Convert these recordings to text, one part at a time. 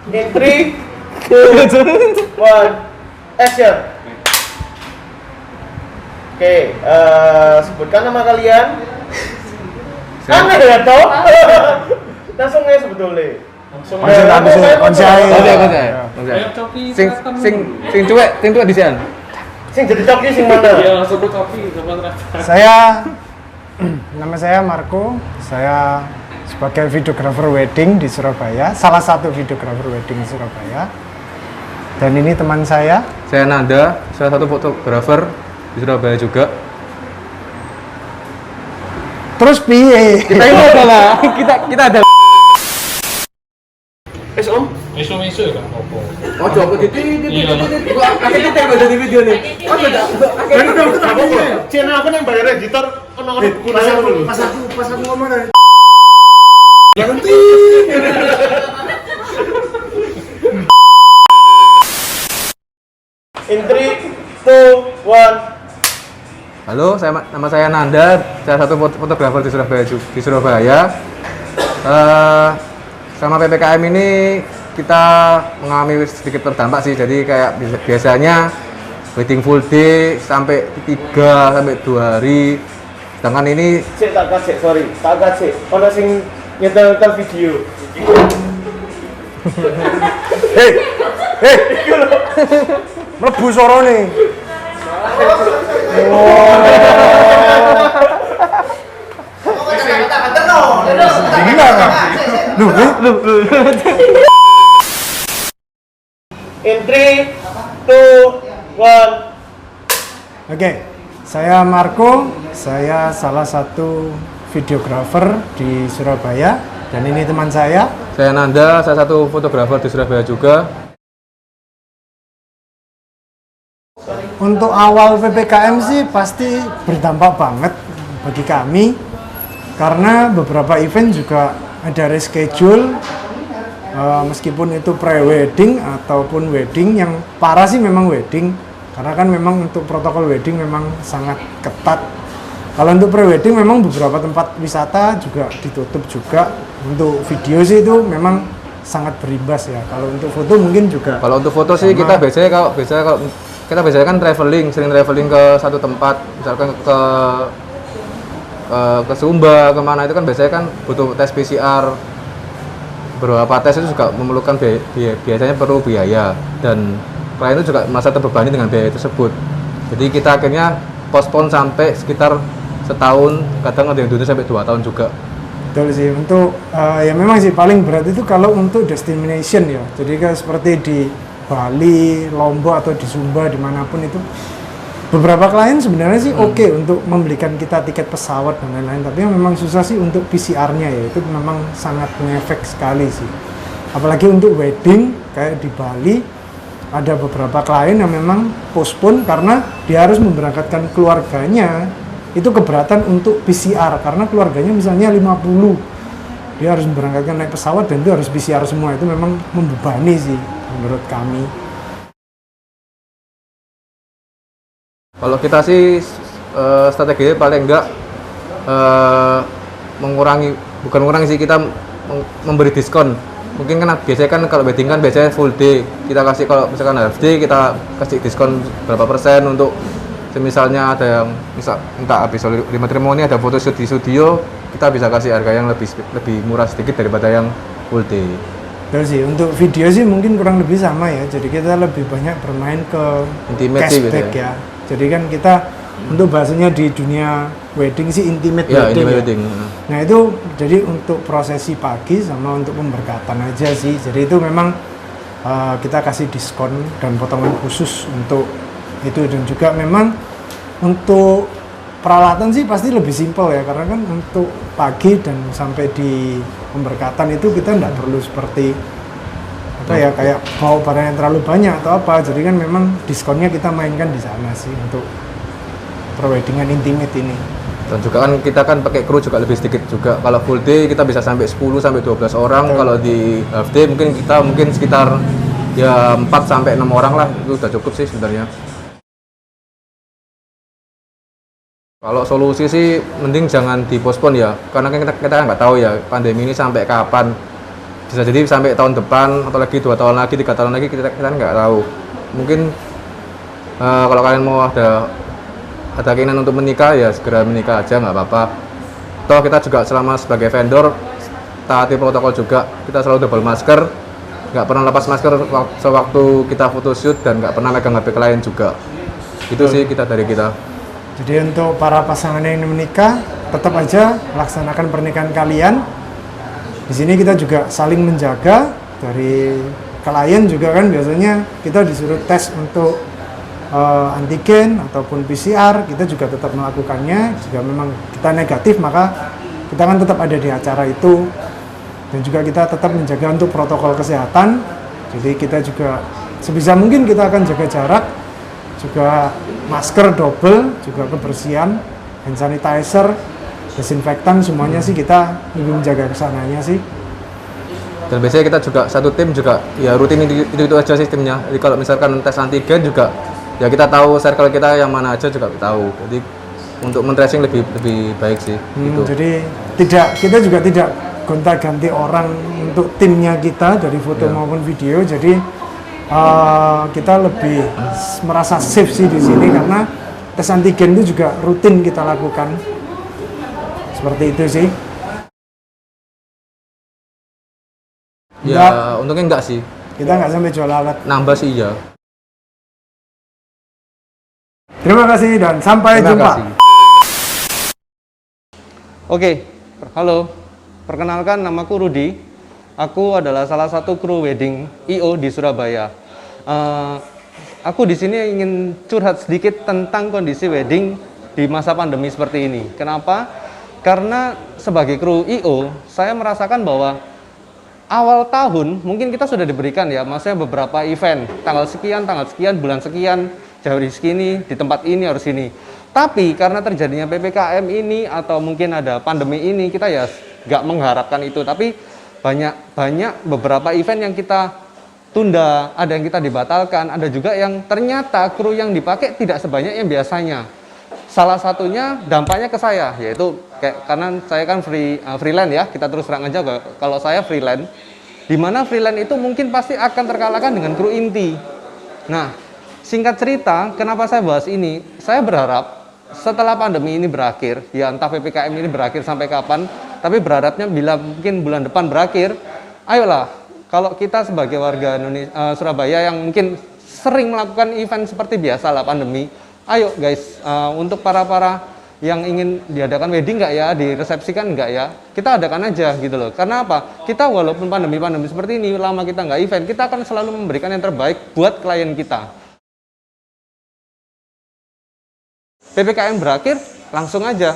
In 3, 2, 1, action. Oke, sebutkan nama kalian. Aneh ya toh? Langsung aja sebetulnya. Langsung sing cuek di sana. Sing jadi coki sing mana? Iya, langsung ke coki depan rata. Nama saya Marco. Saya sebagai videographer wedding di Surabaya, salah satu videographer wedding di Surabaya. Dan ini teman saya. Saya Nanda, salah satu fotografer di Surabaya juga. Terus piye? Kita ini adalah kita ada. Om. Isu-isu ya kan apa? Oh, coba gua akhirnya tembak dari video nih. Oh, beda. Channel aku yang bayar editor ono-ono gunanya dulu. Pas aku ngomong dari Berhenti. In 3, 2, 1. Halo, nama saya Nanda, salah satu fotografer di Surabaya. Sama PPKM ini kita mengalami sedikit terdampak sih. Jadi kayak biasanya wedding full day sampai 3 sampai 2 hari. Sedangkan ini Tak kasih. Ono sing nyetel video. Hei, mlebu sorone. In 3, 2, 1. Oke, saya Marco. Saya salah satu videographer di Surabaya. Dan ini teman saya. saya Nanda, salah satu fotografer di Surabaya juga. Untuk awal PPKM sih pasti berdampak banget bagi kami. Karena beberapa event juga ada reschedule. Meskipun itu pre-wedding ataupun wedding, yang parah sih memang wedding. Karena kan memang untuk protokol wedding memang sangat ketat. Kalau untuk pre-wedding memang beberapa tempat wisata juga ditutup juga. Untuk video sih itu memang sangat berimbas ya. Kalau untuk foto mungkin juga. Kalau untuk foto sih kita biasanya kalau kita biasanya kan sering traveling ke satu tempat, misalkan ke Sumba, kemana itu kan biasanya kan butuh tes PCR. Beberapa tes itu juga memerlukan biasanya perlu biaya, dan klien itu juga merasa terbebani dengan biaya tersebut. Jadi kita akhirnya postpone sampai sekitar setahun, kadang ada yang dulu sampai 2 tahun juga. Betul sih, untuk ya memang sih paling berat itu kalau untuk destination ya. Jadi kan seperti di Bali, Lombok atau di Sumba, dimanapun itu beberapa klien sebenarnya sih oke untuk membelikan kita tiket pesawat dan lain-lain, tapi yang memang susah sih untuk PCR-nya ya, itu memang sangat mengefek sekali sih. Apalagi untuk wedding kayak di Bali, ada beberapa klien yang memang postpone karena dia harus memberangkatkan keluarganya, itu keberatan untuk PCR karena keluarganya misalnya 50, dia harus memberangkatkan naik pesawat dan itu harus PCR semua. Itu memang membebani sih menurut kami. Kalau kita sih strateginya paling enggak bukan mengurangi sih, kita memberi diskon. Mungkin kan biasanya kan kalau wedding kan biasanya full day, kita kasih, kalau misalkan half day kita kasih diskon berapa persen untuk misalnya ada yang minta habis matrimoni ada photoshoot di studio, kita bisa kasih harga yang lebih murah sedikit daripada yang full day. Betul sih, untuk video sih mungkin kurang lebih sama ya. Jadi kita lebih banyak bermain ke Intimate sih cashback biasanya. ya. Jadi kan kita untuk bahasanya di dunia wedding sih intimate Ya, wedding. intimate Ya. wedding. Nah itu jadi untuk prosesi pagi sama untuk pemberkatan aja sih. Jadi itu memang kita kasih diskon dan potongan khusus untuk itu, dan juga memang untuk peralatan sih pasti lebih simpel ya, karena kan untuk pagi dan sampai di pemberkatan itu kita nggak perlu seperti apa ya, kayak bawa barang yang terlalu banyak atau apa. Jadi kan memang diskonnya kita mainkan di sana sih untuk perweddingan intimate ini. Dan juga kan kita kan pakai kru juga lebih sedikit juga. Kalau full day kita bisa sampai 10 sampai 12 orang. Kalau di half day mungkin kita sekitar ya 4 sampai 6 orang lah. Itu udah cukup sih sebenarnya. Kalau solusi sih mending jangan dipospon ya. Karena kan kita nggak tahu ya pandemi ini sampai kapan. bisa jadi sampai tahun depan atau lagi 2 tahun lagi, 3 tahun lagi kita nggak tahu. Mungkin kalau kalian mau ada keinginan untuk menikah ya segera menikah aja, nggak apa-apa. Toh kita juga selama sebagai vendor taati protokol juga, kita selalu double masker, nggak pernah lepas masker sewaktu kita photoshoot dan nggak pernah megang HP klien juga. Itu sih dari kita. Jadi untuk para pasangan yang ingin menikah, tetap aja laksanakan pernikahan kalian. Di sini kita juga saling menjaga. Dari klien juga kan biasanya kita disuruh tes untuk antigen ataupun PCR, kita juga tetap melakukannya. Jika memang kita negatif, maka kita kan tetap ada di acara itu. Dan juga kita tetap menjaga untuk protokol kesehatan. Jadi kita juga sebisa mungkin kita akan jaga jarak, juga masker double, juga kebersihan, hand sanitizer, desinfektan, semuanya sih kita lebih menjaga kesananya sih. Dan biasanya kita juga satu tim juga ya rutin itu aja sistemnya. Jadi kalau misalkan tes antigen juga ya kita tahu circle kita yang mana aja juga tahu. Jadi untuk men-tracing lebih baik sih. Gitu. Jadi kita juga tidak gonta-ganti orang untuk timnya kita dari foto maupun video. Jadi kita lebih merasa safe sih di sini karena tes antigen itu juga rutin kita lakukan. Seperti itu sih. Ya, untungnya enggak sih. Kita nggak sampai jual alat. Nambah sih ya. Terima kasih dan sampai Terima jumpa. kasih. Oke, halo. Perkenalkan, namaku Rudi. Aku adalah salah satu kru wedding IO di Surabaya. Aku di sini ingin curhat sedikit tentang kondisi wedding di masa pandemi seperti ini. Kenapa? Karena sebagai kru IO, saya merasakan bahwa awal tahun mungkin kita sudah diberikan ya, maksudnya beberapa event, tanggal sekian, bulan sekian, hari segini, di tempat ini, harus ini. Tapi karena terjadinya PPKM ini atau mungkin ada pandemi ini, kita ya nggak mengharapkan itu. Tapi banyak beberapa event yang kita tunda, ada yang kita dibatalkan, ada juga yang ternyata kru yang dipakai tidak sebanyak yang biasanya. Salah satunya dampaknya ke saya, yaitu karena saya kan freelance ya, kita terus terang aja kalau saya freelance, di mana freelance itu mungkin pasti akan terkalahkan dengan kru inti. Nah, singkat cerita, kenapa saya bahas ini? Saya berharap setelah pandemi ini berakhir, ya entah PPKM ini berakhir sampai kapan, tapi berharapnya bila mungkin bulan depan berakhir, ayolah, kalau kita sebagai warga Surabaya yang mungkin sering melakukan event seperti biasa lah pandemi, ayo guys, untuk para yang ingin diadakan wedding nggak ya, diresepsikan nggak ya, kita adakan aja gitu loh. Karena apa? Kita walaupun pandemi seperti ini, lama kita nggak event, kita akan selalu memberikan yang terbaik buat klien kita. PPKM berakhir, langsung aja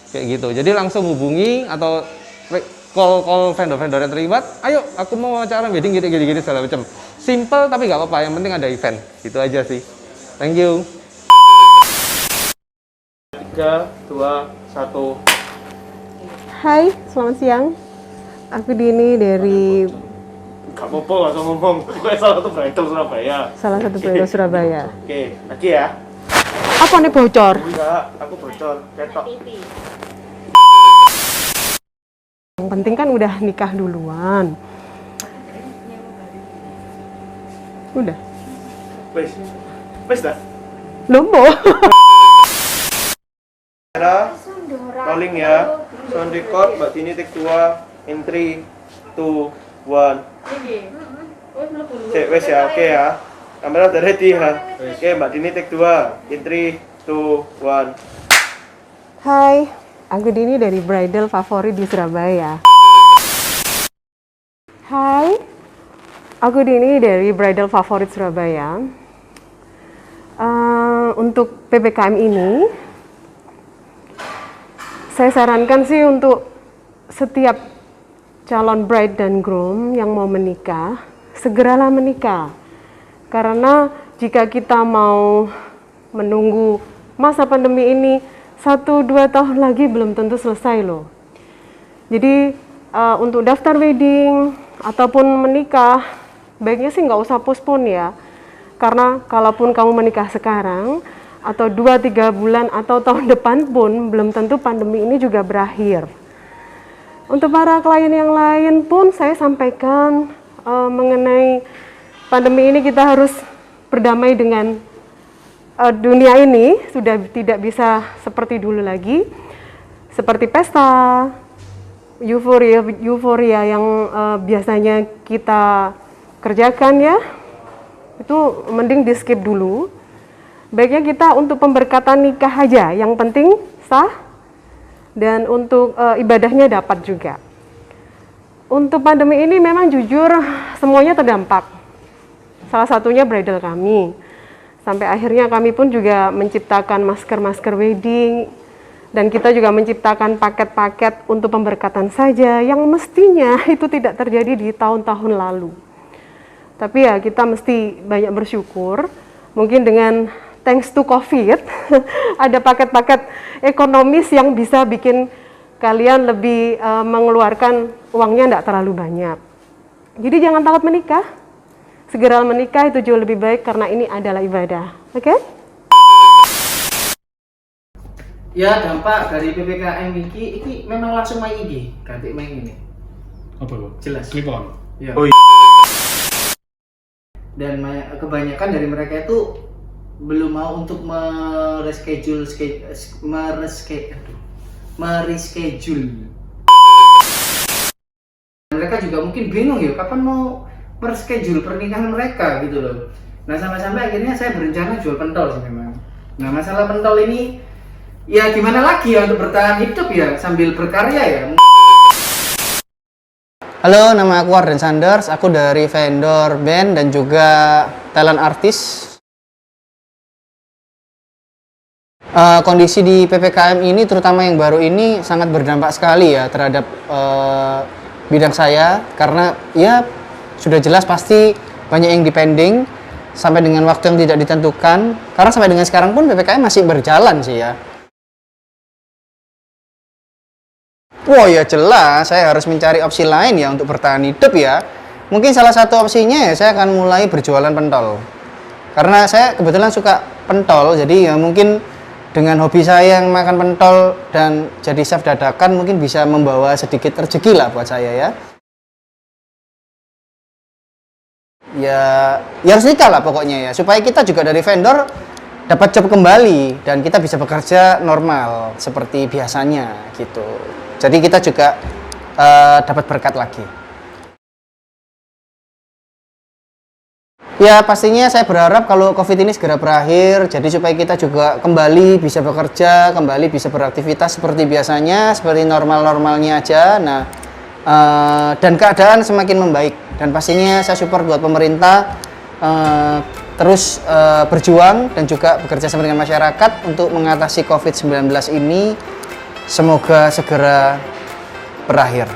kayak gitu. Jadi langsung hubungi atau call vendor-vendor yang terlibat. Ayo, aku mau acara wedding gini segala macam. Simple tapi nggak apa-apa. Yang penting ada event. Gitu aja sih. Thank you. 3, 2, 1. Hai, selamat siang. Aku Dini dari Gak apa-apa, gak usah ngomong. Gue salah satu bridal Surabaya. salah satu bridal Surabaya. Oke, lagi ya. Apa nih bocor? Enggak, aku bocor. Ketok. Yang penting kan udah nikah duluan. Udah. Wes dah. Lombo. Rolling ya. Sound record, Mbak Dini take 2 in 3, 2, 1. Cek wes ya, oke ya. Kamera udah ready ya. Oke, Mbak Dini take 2 in 3, 2, 1. Hai, aku Dini dari bridal favorit di Surabaya. Hai, aku Dini dari bridal favorit Surabaya. Untuk PPKM ini, saya sarankan sih untuk setiap calon bride dan groom yang mau menikah, segeralah menikah. Karena jika kita mau menunggu masa pandemi ini 1-2 tahun lagi belum tentu selesai loh. Jadi untuk daftar wedding ataupun menikah, baiknya sih nggak usah postpone ya. Karena kalaupun kamu menikah sekarang, atau 2-3 bulan atau tahun depan pun belum tentu pandemi ini juga berakhir. Untuk para klien yang lain pun saya sampaikan mengenai pandemi ini kita harus berdamai dengan dunia ini, sudah tidak bisa seperti dulu lagi, seperti pesta, euforia yang biasanya kita kerjakan ya, itu mending di skip dulu. Baiknya kita untuk pemberkatan nikah aja, yang penting sah dan untuk ibadahnya dapat juga. Untuk pandemi ini memang jujur semuanya terdampak. Salah satunya bridal kami. Sampai akhirnya kami pun juga menciptakan masker-masker wedding dan kita juga menciptakan paket-paket untuk pemberkatan saja yang mestinya itu tidak terjadi di tahun-tahun lalu. Tapi ya kita mesti banyak bersyukur. Mungkin dengan thanks to COVID ada paket-paket ekonomis yang bisa bikin kalian lebih mengeluarkan uangnya tidak terlalu banyak. Jadi jangan takut menikah. Segera menikah itu jauh lebih baik karena ini adalah ibadah. Oke? Ya dampak dari PPKM ini memang langsung main iki, ganti main ini. Apa bu? Jelas. Clip on. Ya. Oh, Dan kebanyakan dari mereka itu belum mau untuk mereschedule. Mereka juga mungkin bingung ya kapan mau mereschedule pernikahan mereka gitu loh. Nah sampai akhirnya saya berencana jual pentol sih memang. Nah masalah pentol ini ya gimana lagi ya untuk bertahan hidup ya sambil berkarya ya. Halo, nama aku Arden Sanders, aku dari vendor band dan juga talent artis. Kondisi di PPKM ini, terutama yang baru ini, sangat berdampak sekali ya terhadap bidang saya. Karena ya sudah jelas pasti banyak yang dipending sampai dengan waktu yang tidak ditentukan. Karena sampai dengan sekarang pun PPKM masih berjalan sih ya. Wah ya jelas, saya harus mencari opsi lain ya untuk bertahan hidup ya. Mungkin salah satu opsinya ya saya akan mulai berjualan pentol. Karena saya kebetulan suka pentol, jadi ya mungkin dengan hobi saya yang makan pentol dan jadi chef dadakan mungkin bisa membawa sedikit rezeki lah buat saya ya. Ya harus nikah lah pokoknya ya, supaya kita juga dari vendor dapat job kembali dan kita bisa bekerja normal seperti biasanya gitu. Jadi kita juga dapat berkat lagi. Ya pastinya saya berharap kalau COVID ini segera berakhir, jadi supaya kita juga kembali bisa bekerja, kembali bisa beraktivitas seperti biasanya, seperti normal-normalnya aja. Nah, dan keadaan semakin membaik. Dan pastinya saya support buat pemerintah terus berjuang dan juga bekerja sama dengan masyarakat untuk mengatasi COVID-19 ini. Semoga segera berakhir.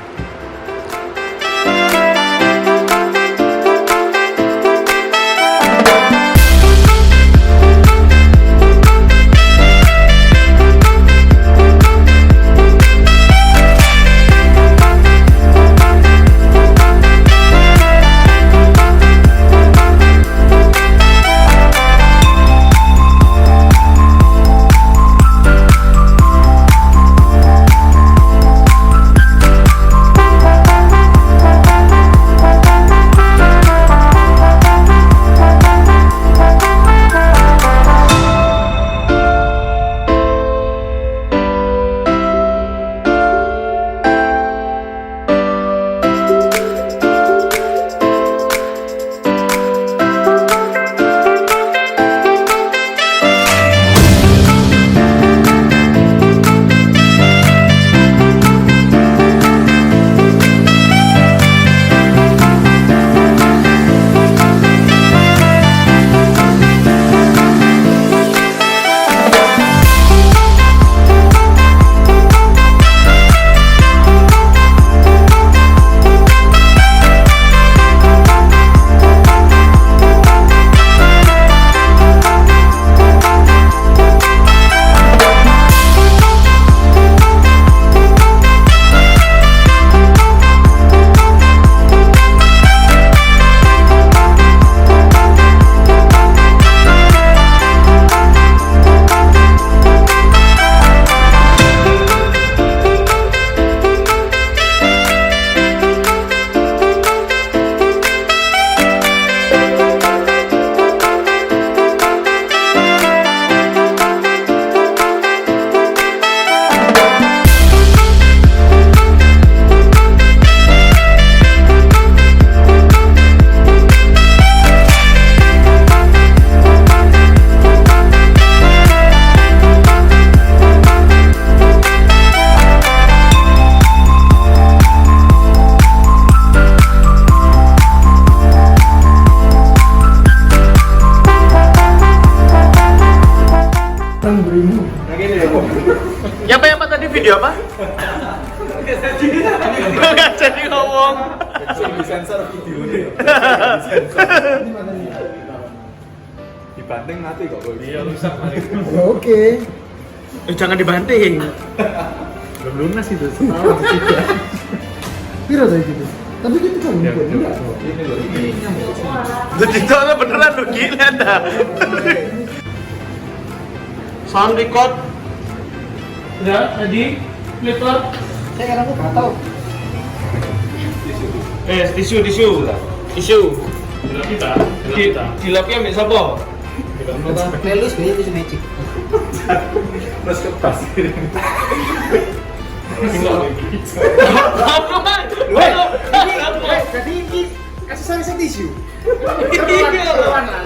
apa? Nggak jadi ngomong. Disensor videonya. Dibanting mati kok. Iya rusak mati. Oke. Jangan dibanting. Belum lunas itu setahun juga. Piro tadi gitu. Tapi kita kan enggak. Ini loh, ini nyambung. Jadi soalnya beneran lu gila dah. Sound record. Udah, tadi Twitter. Saya kadang nggak tahu. Tisu. Dilapnya ambil siapa? Nelus kayaknya itu magic. Terus kepas. Jadi ini aksesoris tisu. Keperluan lah.